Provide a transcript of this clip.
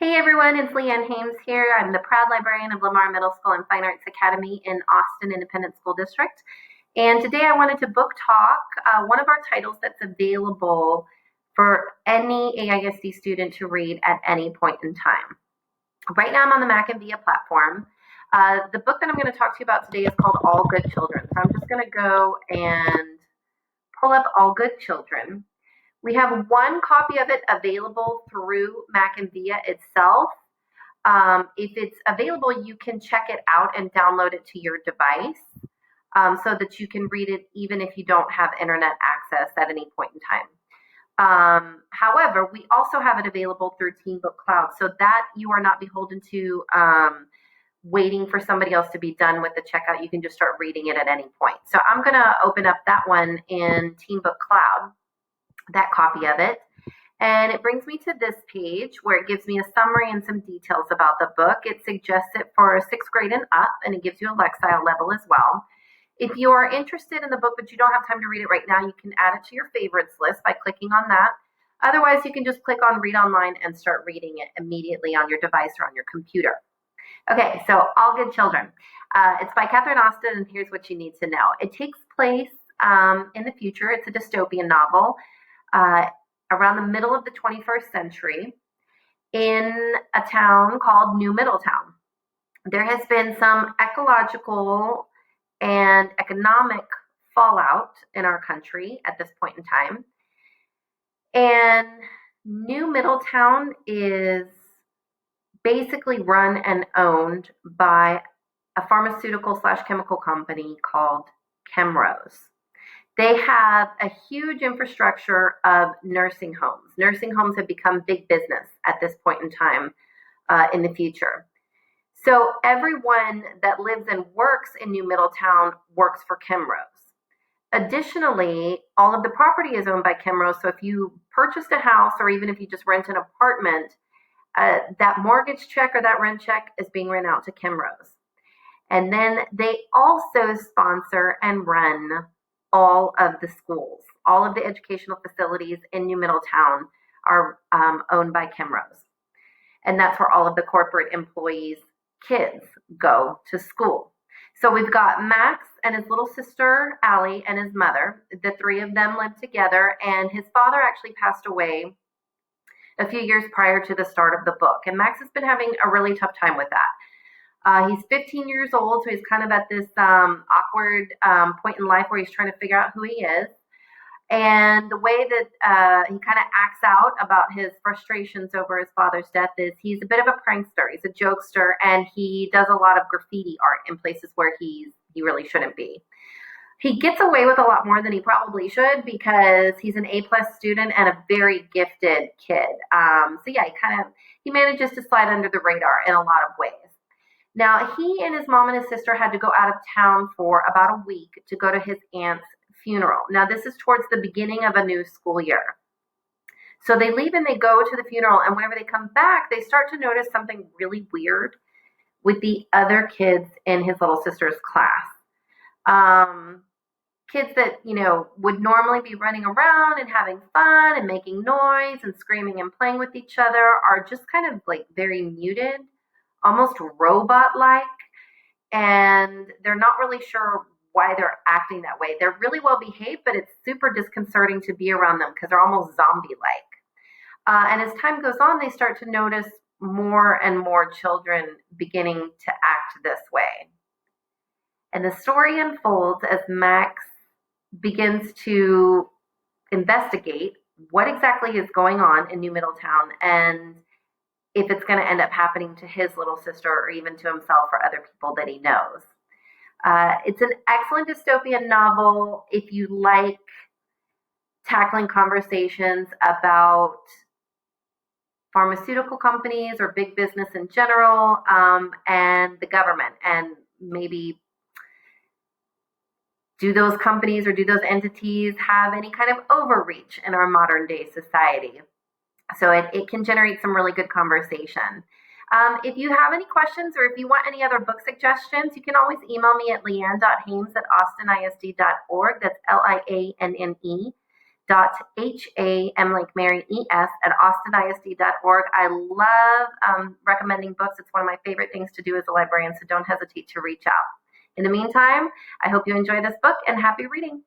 Hey everyone, it's Lianne Hames here. I'm the proud librarian of Lamar Middle School and Fine Arts Academy in Austin Independent School District. And today I wanted to book talk one of our titles that's available for any AISD student to read at any point in time. Right now I'm on the MackinVIA platform. The book that I'm going to talk to you about today is called All Good Children. So I'm just going to go and pull up All Good Children. We have one copy of it available through MackinVIA itself. If it's available, you can check it out and download it to your device so that you can read it even if you don't have internet access at any point in time. However, we also have it available through Teen Book Cloud, so that you are not beholden to waiting for somebody else to be done with the checkout. You can just start reading it at any point. So I'm going to open up that one in Teen Book Cloud, that copy of it. And it brings me to this page where it gives me a summary and some details about the book. It suggests it for 6th grade and up, and it gives you a Lexile level as well. If you are interested in the book but you don't have time to read it right now, you can add it to your favorites list by clicking on that. Otherwise, you can just click on Read Online and start reading it immediately on your device or on your computer. Okay, so All Good Children. It's by Catherine Austen, and here's what you need to know. It takes place in the future. It's a dystopian novel. Around the middle of the 21st century in a town called New Middletown. There has been some ecological and economic fallout in our country at this point in time. And New Middletown is basically run and owned by a pharmaceutical/chemical company called Chemrose. They have a huge infrastructure of nursing homes. Nursing homes have become big business at this point in time in the future. So everyone that lives and works in New Middletown works for Chemrose. Additionally, all of the property is owned by Chemrose. So if you purchased a house or even if you just rent an apartment, that mortgage check or that rent check is being rent out to Chemrose. And then they also sponsor and run all of the schools. All of the educational facilities in New Middletown are owned by Chemrose. And that's where all of the corporate employees' kids go to school. So we've got Max and his little sister, Allie, and his mother. The three of them live together, and his father actually passed away a few years prior to the start of the book. And Max has been having a really tough time with that. He's 15 years old, so he's kind of at this awkward point in life where he's trying to figure out who he is. And the way that he kind of acts out about his frustrations over his father's death is he's a bit of a prankster. He's a jokester, and he does a lot of graffiti art in places where he really shouldn't be. He gets away with a lot more than he probably should because he's an A-plus student and a very gifted kid. So yeah, he manages to slide under the radar in a lot of ways. Now, he and his mom and his sister had to go out of town for about a week to go to his aunt's funeral. Now, this is towards the beginning of a new school year. So they leave and they go to the funeral, and whenever they come back, they start to notice something really weird with the other kids in his little sister's class. Kids that, would normally be running around and having fun and making noise and screaming and playing with each other are just kind of like very muted, almost robot-like, and they're not really sure why they're acting that way. They're really well behaved, but it's super disconcerting to be around them because they're almost zombie-like. And as time goes on, they start to notice more and more children beginning to act this way. And the story unfolds as Max begins to investigate what exactly is going on in New Middletown and if it's going to end up happening to his little sister or even to himself or other people that he knows. It's an excellent dystopian novel if you like tackling conversations about pharmaceutical companies or big business in general, and the government, and maybe do those companies or do those entities have any kind of overreach in our modern day society? So it can generate some really good conversation. If you have any questions or if you want any other book suggestions, you can always email me at lianne.hames@austinisd.org. That's Lianne ham like Mary es at austinisd.org. I love recommending books. It's one of my favorite things to do as a librarian, so don't hesitate to reach out. In the meantime, I hope you enjoy this book and happy reading.